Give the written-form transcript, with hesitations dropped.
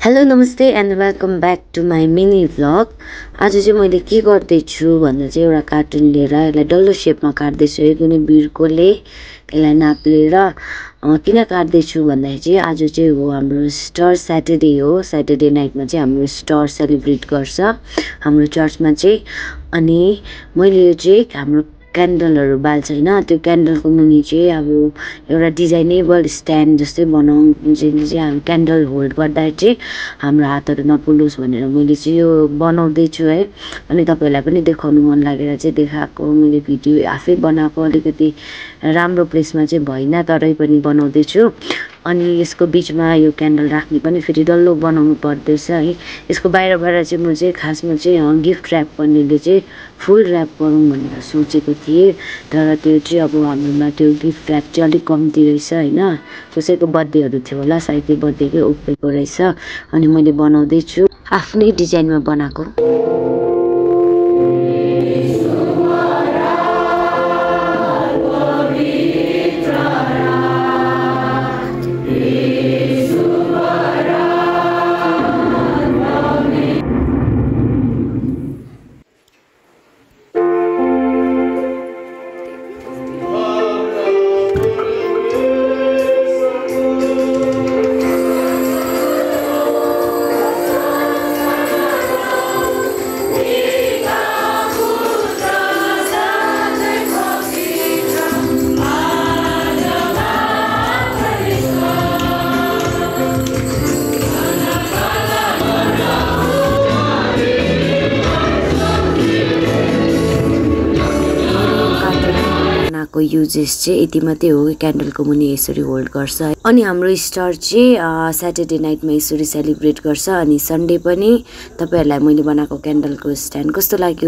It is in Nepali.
हेलो नमस्ते and welcome back to my mini vlog. आज चाहिँ मैले के गर्दैछु भन्दा चाहिँ एउटा कार्टुन लिएर यसलाई डल्लो सेपमा काट्दैछु है। कुनै बिर्कोले यसलाई नाप लिएर किन काट्दैछु भन्दाखेरि चाहिँ आज चाहिँ हो हाम्रो स्टार स्याटरडे हो। स्याटरडे नाइटमा चाहिँ हाम्रो स्टार सेलिब्रेट गर्छ हाम्रो चर्चमा चाहिँ। अनि मैले चाहिँ हाम्रो क्यान्डलहरू बाल्छ होइन, त्यो क्यान्डलको मुनि चाहिँ अब एउटा डिजाइनेबल स्ट्यान्ड जस्तै बनाउनु चाहिँ हामी क्यान्डल होल्ड गर्दा चाहिँ हाम्रो हातहरू नपोलोस् भनेर मैले चाहिँ यो बनाउँदैछु है। अनि तपाईँहरूलाई पनि देखाउनु मन लागेर चाहिँ देखाएको मैले भिडियो आफै बनाएको। अलिकति राम्रो प्लेसमा चाहिँ भएन तरै पनि बनाउँदैछु। अनि यसको बिचमा यो क्यान्डल राख्ने पनि फेरि डल्लो बनाउनु पर्दैछ है। यसको बाहिरबाट चाहिँ म चाहिँ खासमा चाहिँ गिफ्ट ऱ्याप गर्नेले चाहिँ फुल ऱ्याप गरौँ भनेर सोचेको थिएँ, तर त्यो चाहिँ अब हाम्रोमा त्यो गिफ्ट ऱ्याप चाहिँ अलिक कम्ती रहेछ होइन। कसैको बर्थडेहरू थियो होला, सायद त्यो बर्थडेकै उप्रेको रहेछ। अनि मैले बनाउँदैछु आफ्नै डिजाइनमा बनाएको। को युजेस चाहिँ यति मात्रै हो। क्यान्डलको मुनि यसरी होल्ड गर्छ अनि हाम्रो स्टार चाहिँ स्याटरडे नाइटमा यसरी सेलिब्रेट गर्छ। अनि सन्डे पनि। तपाईँहरूलाई मैले बनाएको क्यान्डलको स्ट्यान्ड कस्तो लाग्यो?